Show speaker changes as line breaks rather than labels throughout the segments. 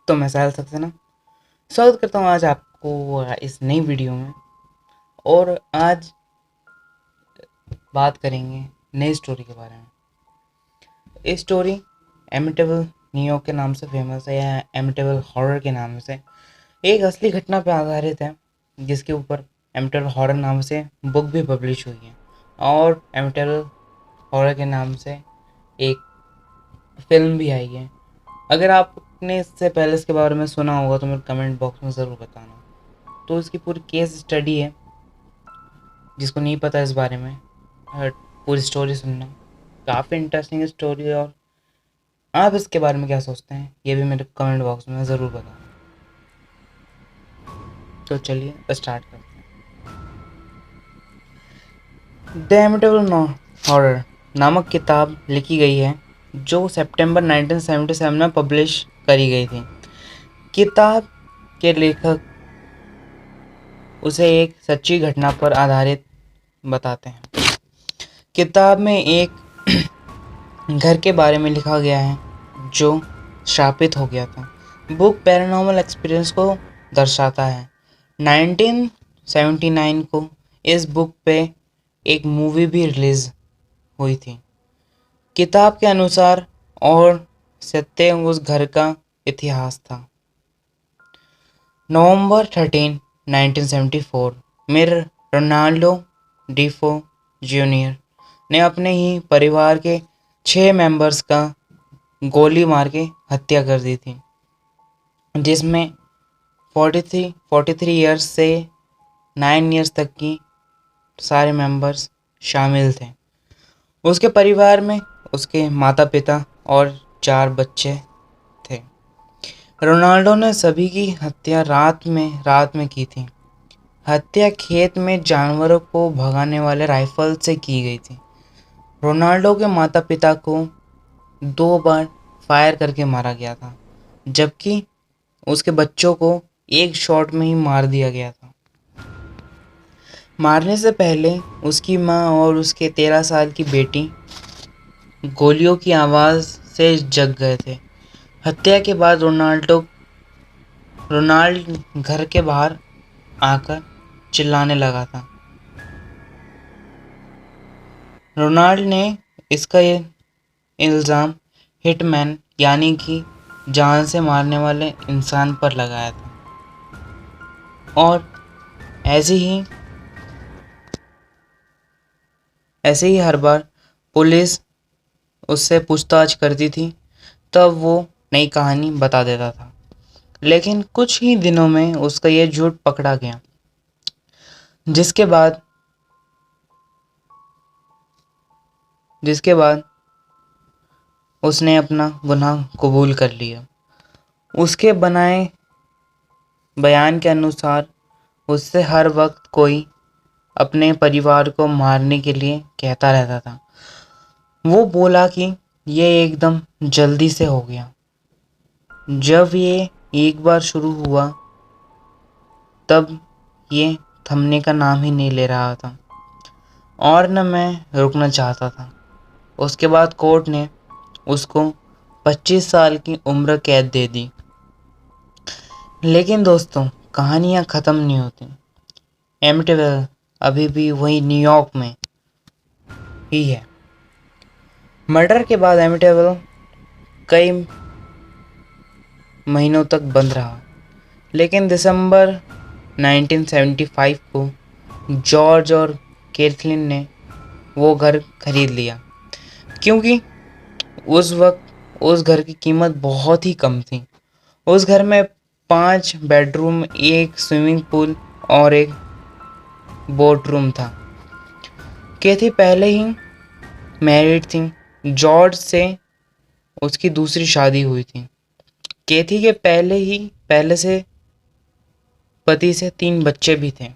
तो मैं साहिल सक्सेना स्वागत करता हूँ आज आपको इस नई वीडियो में। और आज बात करेंगे नई स्टोरी के बारे में। ये स्टोरी एमिटेबल न्यूयॉर्क के नाम से फेमस है या एमिटेबल हॉरर के नाम से एक असली घटना पर आधारित है, जिसके ऊपर एमिटेबल हॉरर नाम से बुक भी पब्लिश हुई है और एमिटेबल हॉरर के नाम से एक फिल्म भी आई है। अगर आपने इससे पहले इसके बारे में सुना होगा तो मेरे कमेंट बॉक्स में ज़रूर बताना। तो इसकी पूरी केस स्टडी है, जिसको नहीं पता इस बारे में पूरी स्टोरी सुनना। काफ़ी इंटरेस्टिंग स्टोरी है और आप इसके बारे में क्या सोचते हैं ये भी मेरे कमेंट बॉक्स में ज़रूर बताना। तो चलिए स्टार्ट करते हैं। द एमिटेबल हॉरर नामक किताब लिखी गई है जो सितंबर 1977 में पब्लिश करी गई थी। किताब के लेखक उसे एक सच्ची घटना पर आधारित बताते हैं। किताब में एक घर के बारे में लिखा गया है जो श्रापित हो गया था। बुक पैरानॉर्मल एक्सपीरियंस को दर्शाता है। 1979 को इस बुक पे एक मूवी भी रिलीज हुई थी। किताब के अनुसार और सत्य उस घर का इतिहास था। नवंबर 13, 1974 में रोनाल्डो डिफो जूनियर ने अपने ही परिवार के 6 मेंबर्स का गोली मार के हत्या कर दी थी, जिसमें 43 ईयर्स से 9 ईयर्स तक की सारे मेंबर्स शामिल थे। उसके परिवार में उसके माता पिता और 4 बच्चे थे। रोनाल्डो ने सभी की हत्या रात में की थी। हत्या खेत में जानवरों को भगाने वाले राइफल से की गई थी। रोनाल्डो के माता पिता को 2 बार फायर करके मारा गया था, जबकि उसके बच्चों को एक शॉट में ही मार दिया गया था। मारने से पहले उसकी माँ और उसके 13 साल की बेटी गोलियों की आवाज़ से जग गए थे। हत्या के बाद रोनाल्ड घर के बाहर आकर चिल्लाने लगा था। रोनाल्ड ने इसका इल्ज़ाम हिटमैन यानी कि जान से मारने वाले इंसान पर लगाया था और ऐसे ही हर बार पुलिस उससे पूछताछ करती थी तब वो नई कहानी बता देता था। लेकिन कुछ ही दिनों में उसका ये झूठ पकड़ा गया, जिसके बाद उसने अपना गुनाह कबूल कर लिया। उसके बनाए बयान के अनुसार उससे हर वक्त कोई अपने परिवार को मारने के लिए कहता रहता था। वो बोला कि ये एकदम जल्दी से हो गया। जब ये एक बार शुरू हुआ तब ये थमने का नाम ही नहीं ले रहा था और न मैं रुकना चाहता था। उसके बाद कोर्ट ने उसको 25 साल की उम्र कैद दे दी। लेकिन दोस्तों, कहानियाँ ख़त्म नहीं होती। एमिटेबल अभी भी वही न्यूयॉर्क में ही है। मर्डर के बाद एमिटेबल कई महीनों तक बंद रहा, लेकिन दिसंबर 1975 को जॉर्ज और कैथलीन ने वो घर खरीद लिया, क्योंकि उस वक्त उस घर की कीमत बहुत ही कम थी। उस घर में 5 बेडरूम, एक स्विमिंग पूल और एक बोट रूम था। कैथी पहले ही मैरिड थी। जॉर्ज से उसकी दूसरी शादी हुई थी। कैथी के पहले से पति से 3 बच्चे भी थे।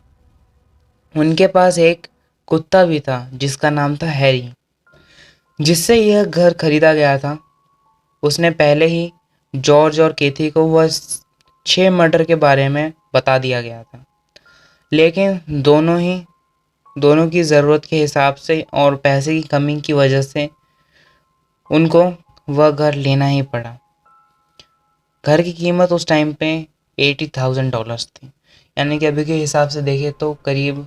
उनके पास एक कुत्ता भी था जिसका नाम था हैरी। जिससे यह घर खरीदा गया था, उसने पहले ही जॉर्ज और कैथी को वह 6 मर्डर के बारे में बता दिया गया था, लेकिन दोनों की ज़रूरत के हिसाब से और पैसे की कमी की वजह से उनको वह घर लेना ही पड़ा। घर की कीमत उस टाइम पे $80,000 थी, यानी कि अभी के हिसाब से देखें तो करीब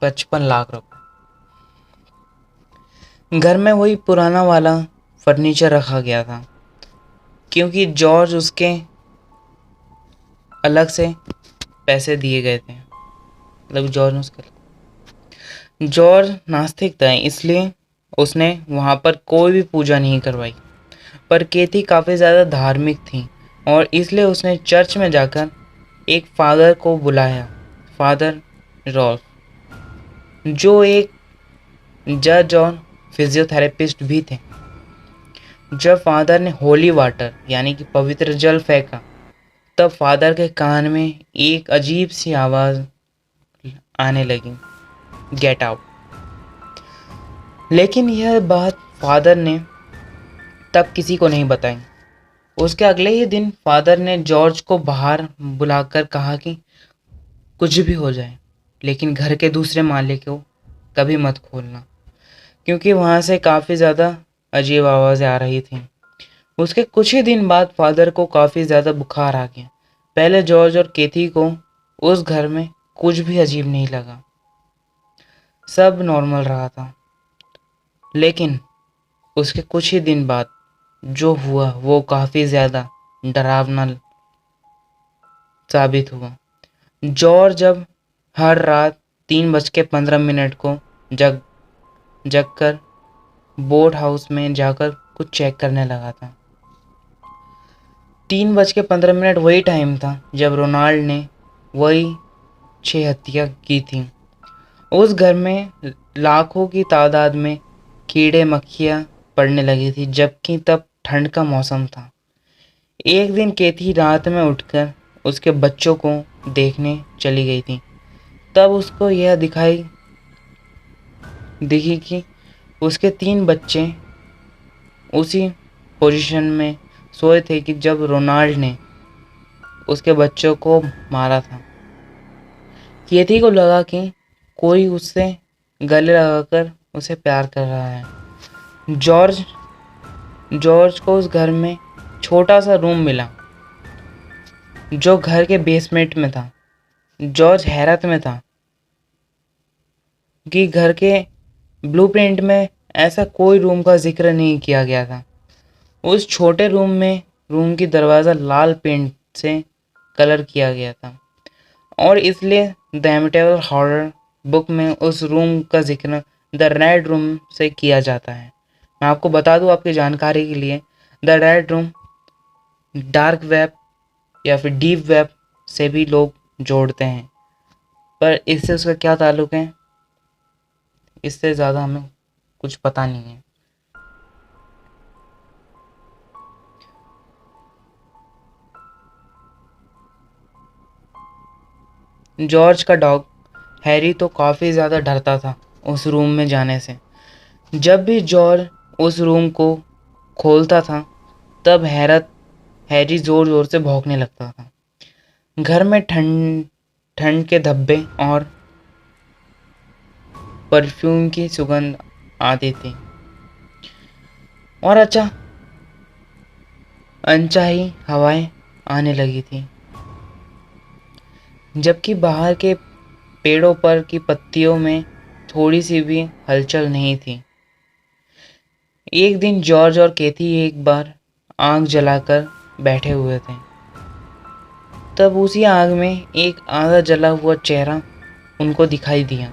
55 लाख रुपए। घर में वही पुराना वाला फर्नीचर रखा गया था, क्योंकि जॉर्ज उसके अलग से पैसे दिए गए थे, मतलब जॉर्ज नास्तिक था, इसलिए उसने वहाँ पर कोई भी पूजा नहीं करवाई। पर केथी काफ़ी ज़्यादा धार्मिक थी और इसलिए उसने चर्च में जाकर एक फादर को बुलाया, फादर रॉल्फ, जो एक जज और फिजियोथेरेपिस्ट भी थे। जब फादर ने होली वाटर यानी कि पवित्र जल फेंका, तब फादर के कान में एक अजीब सी आवाज़ आने लगी, गेट आउट। लेकिन यह बात फादर ने तब किसी को नहीं बताई। उसके अगले ही दिन फादर ने जॉर्ज को बाहर बुलाकर कहा कि कुछ भी हो जाए, लेकिन घर के दूसरे माले को कभी मत खोलना, क्योंकि वहाँ से काफ़ी ज़्यादा अजीब आवाज़ें आ रही थी। उसके कुछ ही दिन बाद फादर को काफ़ी ज़्यादा बुखार आ गया। पहले जॉर्ज और केथी को उस घर में कुछ भी अजीब नहीं लगा, सब नॉर्मल रहा था। लेकिन उसके कुछ ही दिन बाद जो हुआ वो काफ़ी ज़्यादा डरावना साबित हुआ। जॉर्ज जब हर रात 3:15 को जग जगकर बोट हाउस में जाकर कुछ चेक करने लगा था। 3:15 वही टाइम था जब रोनाल्ड ने वही 6 हत्या की थी। उस घर में लाखों की तादाद में कीड़े मक्खियाँ पड़ने लगी थी, जबकि तब ठंड का मौसम था। एक दिन केथी रात में उठकर उसके बच्चों को देखने चली गई थी। तब उसको यह दिखी कि उसके 3 बच्चे उसी पोजीशन में सोए थे कि जब रोनाल्ड ने उसके बच्चों को मारा था। केथी को लगा कि कोई उससे गले लगाकर उसे प्यार कर रहा है। जॉर्ज को उस घर में छोटा सा रूम मिला जो घर के बेसमेंट में था। जॉर्ज हैरत में था कि घर के ब्लूप्रिंट में ऐसा कोई रूम का जिक्र नहीं किया गया था। उस छोटे रूम की दरवाज़ा लाल पेंट से कलर किया गया था और इसलिए द एमिटेबल हॉरर बुक में उस रूम का जिक्र द रेड रूम से किया जाता है। मैं आपको बता दूं आपकी जानकारी के लिए, the red room dark web या फिर डीप वेब से भी लोग जोड़ते हैं, पर इससे उसका क्या ताल्लुक है इससे ज़्यादा हमें कुछ पता नहीं है। जॉर्ज का डॉग हैरी तो काफ़ी ज़्यादा डरता था उस रूम में जाने से। जब भी जॉर्ज उस रूम को खोलता था तब हैरी ज़ोर ज़ोर से भौंकने लगता था। घर में ठंड ठंड के धब्बे और परफ्यूम की सुगंध आती थी और अनचाही हवाएं आने लगी थी, जबकि बाहर के पेड़ों पर की पत्तियों में थोड़ी सी भी हलचल नहीं थी। एक दिन जॉर्ज और केथी एक बार आग जलाकर बैठे हुए थे। तब उसी आग में एक आधा जला हुआ चेहरा उनको दिखाई दिया,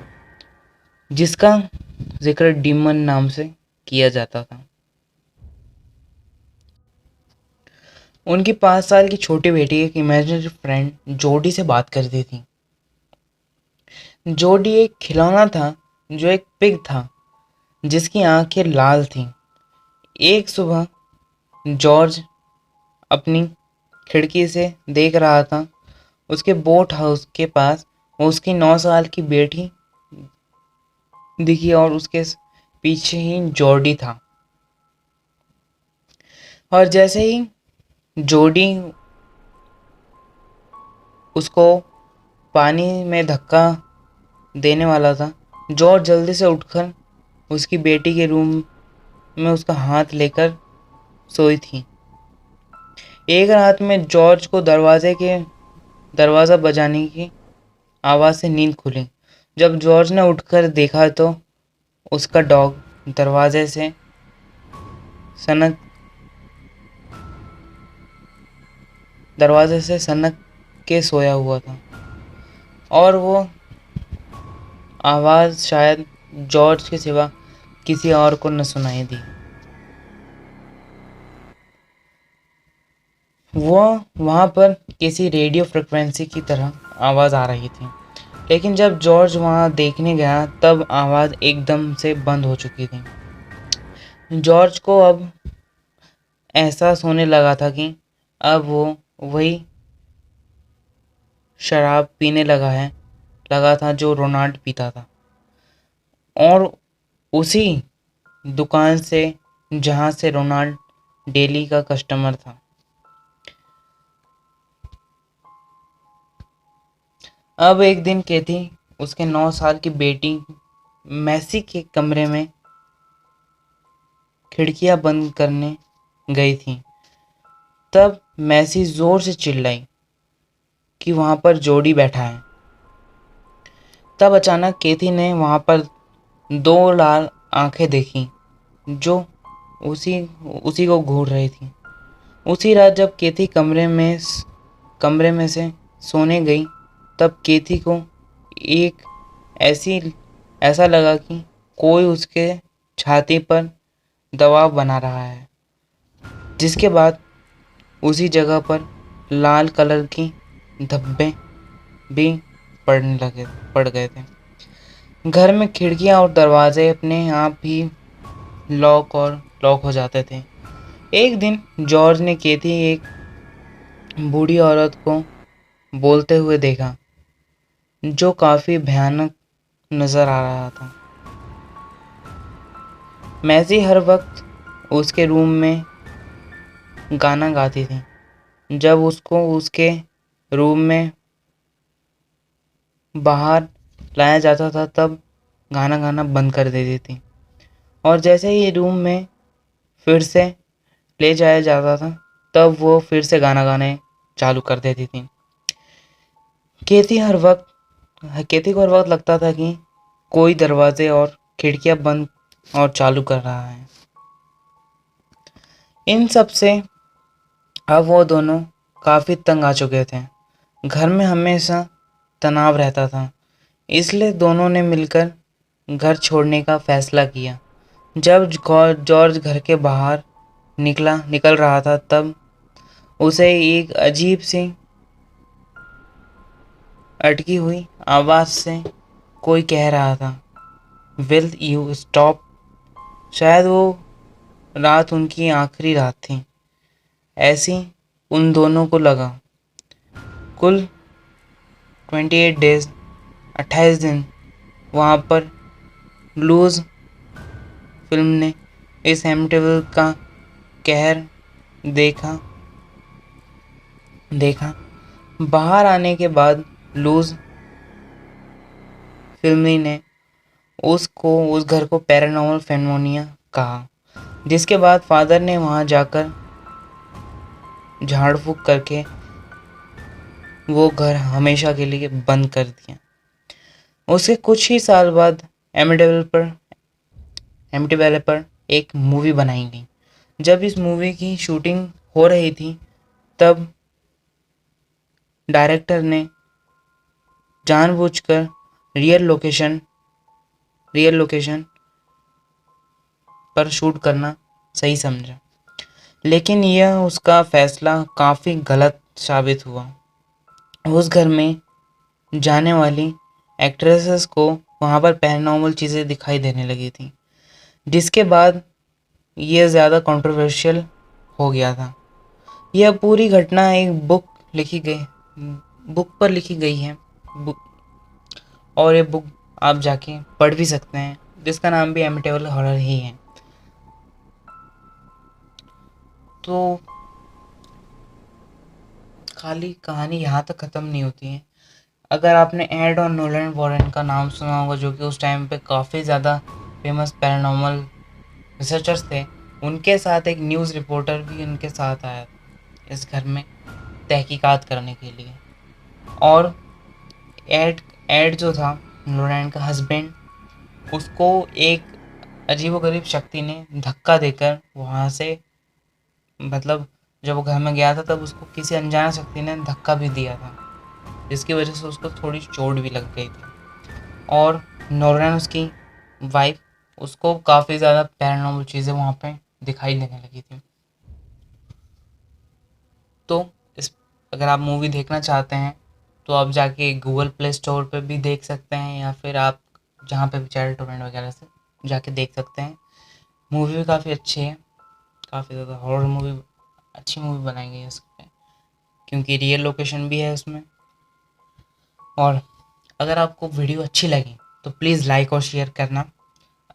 जिसका जिक्र डीमन नाम से किया जाता था। उनकी 5 साल की छोटी बेटी एक इमेजिनरी फ्रेंड जोडी से बात करती थी। जोडी एक खिलौना था जो एक पिग था जिसकी आंखें लाल थीं। एक सुबह जॉर्ज अपनी खिड़की से देख रहा था, उसके बोट हाउस के पास उसकी 9 साल की बेटी दिखी और उसके पीछे ही जॉर्डी था। और जैसे ही जॉर्डी उसको पानी में धक्का देने वाला था, जॉर्ज जल्दी से उठकर उसकी बेटी के रूम में उसका हाथ लेकर सोई थी। एक रात में जॉर्ज को दरवाज़ा बजाने की आवाज़ से नींद खुली। जब जॉर्ज ने उठकर देखा तो उसका डॉग सनक दरवाजे से सनक के सोया हुआ था और वो आवाज़ शायद जॉर्ज के सिवा किसी और को न सुनाई दी। वो वहाँ पर किसी रेडियो फ्रिक्वेंसी की तरह आवाज़ आ रही थी, लेकिन जब जॉर्ज वहाँ देखने गया तब आवाज़ एकदम से बंद हो चुकी थी। जॉर्ज को अब एहसास होने लगा था कि अब वो वही शराब पीने लगा था जो रोनाल्ड पीता था, और उसी दुकान से जहाँ से रोनाल्ड डेली का कस्टमर था। अब एक दिन केथी उसके 9 साल की बेटी मैसी के कमरे में खिड़कियां बंद करने गई थी। तब मैसी जोर से चिल्लाई कि वहां पर जोडी बैठा है। तब अचानक केथी ने वहां पर 2 लाल आंखें देखी जो उसी उसी को घूर रही थी। उसी रात जब केथी कमरे में से सोने गई तब केथी को एक ऐसी ऐसा लगा कि कोई उसके छाती पर दबाव बना रहा है, जिसके बाद उसी जगह पर लाल कलर की धब्बे भी पड़ गए थे। घर में खिड़कियां और दरवाजे अपने आप ही लॉक हो जाते थे। एक दिन जॉर्ज ने केथी एक बूढ़ी औरत को बोलते हुए देखा जो काफी भयानक नजर आ रहा था। मैसी हर वक्त उसके रूम में गाना गाती थी। जब उसको उसके रूम में बाहर लाया जाता था तब गाना गाना बंद कर देती थी, और जैसे ही रूम में फिर से ले जाया जाता था तब वो फिर से गाना गाने चालू कर देती थी। केथी को हर वक्त लगता था कि कोई दरवाजे और खिड़कियां बंद और चालू कर रहा है। इन सब से अब वो दोनों काफ़ी तंग आ चुके थे। घर में हमेशा तनाव रहता था, इसलिए दोनों ने मिलकर घर छोड़ने का फैसला किया। जब जॉर्ज घर के बाहर निकल रहा था तब उसे एक अजीब सी अटकी हुई आवाज़ से कोई कह रहा था, विल यू स्टॉप। शायद वो रात उनकी आखिरी रात थी, ऐसी उन दोनों को लगा। कुल 28 डेज 28 दिन वहाँ पर लूज फिल्म ने इस एमिटेबल का कहर देखा। बाहर आने के बाद लूज फिल्मी ने उस घर को पैरानॉर्मल फेनोमेना कहा, जिसके बाद फादर ने वहां जाकर झाड़ फूक करके वो घर हमेशा के लिए बंद कर दिया। उसके कुछ ही साल बाद एमिटेबल पर एक मूवी बनाई गई। जब इस मूवी की शूटिंग हो रही थी तब डायरेक्टर ने जानबूझकर रियल लोकेशन पर शूट करना सही समझा, लेकिन यह उसका फैसला काफ़ी गलत साबित हुआ। उस घर में जाने वाली एक्ट्रेसेस को वहाँ पर पैरानॉर्मल चीज़ें दिखाई देने लगी थी, जिसके बाद यह ज़्यादा कंट्रोवर्शियल हो गया था। यह पूरी घटना एक बुक पर लिखी गई है, और ये बुक आप जाके पढ़ भी सकते हैं, जिसका नाम भी एमिटेबल हॉरर ही है। तो खाली कहानी यहाँ तक ख़त्म नहीं होती है। अगर आपने एड और नोलन वॉरेन का नाम सुना होगा, जो कि उस टाइम पे काफ़ी ज़्यादा फेमस पैरानॉर्मल रिसर्चर्स थे, उनके साथ एक न्यूज़ रिपोर्टर भी उनके साथ आया। इस घर में तहकीकात करने के लिए। और एड एड जो था लोरेन का हस्बैंड, उसको एक अजीबोगरीब शक्ति ने धक्का देकर वहाँ से, मतलब जब वो घर में गया था तब उसको किसी अनजान शक्ति ने धक्का भी दिया था, जिसकी वजह से उसको थोड़ी चोट भी लग गई थी। और नोरन उसकी वाइफ, उसको काफ़ी ज़्यादा पैरानॉर्मल चीज़ें वहाँ पे दिखाई देने लगी थी। तो इस अगर आप मूवी देखना चाहते हैं तो आप जाके गूगल प्ले स्टोर पे भी देख सकते हैं, या फिर आप जहाँ पे भी चाहे टोरेंट वगैरह से जाके देख सकते हैं। मूवी भी काफ़ी अच्छी है, काफ़ी ज़्यादा हॉरर मूवी, अच्छी मूवी बनाई गई है इस पे, क्योंकि रियल लोकेशन भी है उसमें। और अगर आपको वीडियो अच्छी लगी तो प्लीज़ लाइक और शेयर करना।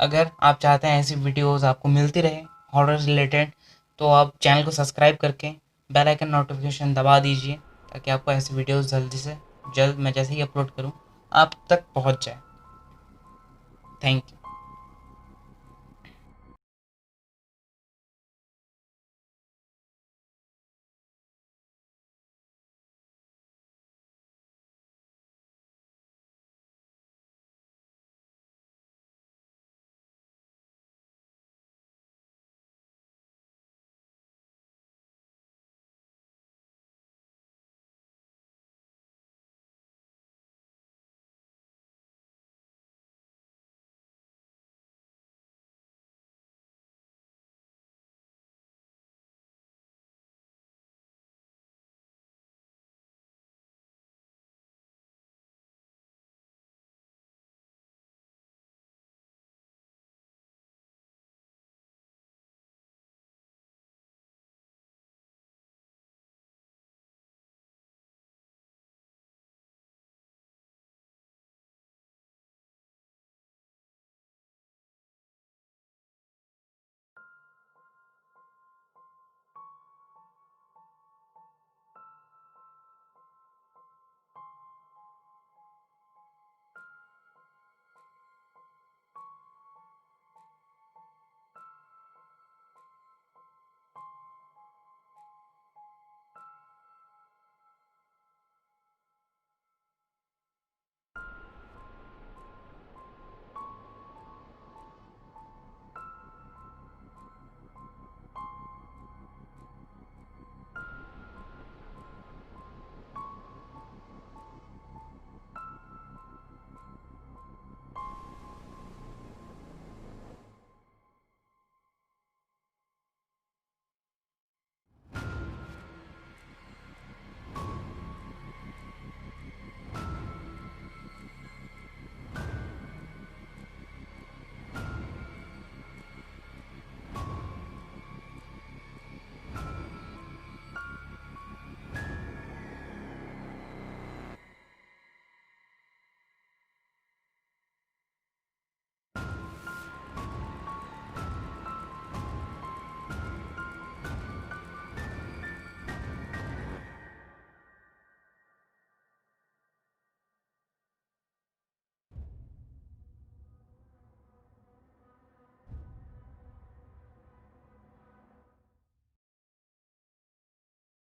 अगर आप चाहते हैं ऐसी वीडियोस आपको मिलती रहे हॉरर रिलेटेड, तो आप चैनल को सब्सक्राइब करके बेल आइकन नोटिफिकेशन दबा दीजिए, ताकि आपको ऐसी वीडियोस जल्दी से जल्द मैं जैसे ही अपलोड करूं आप तक पहुंच जाए। Thank you.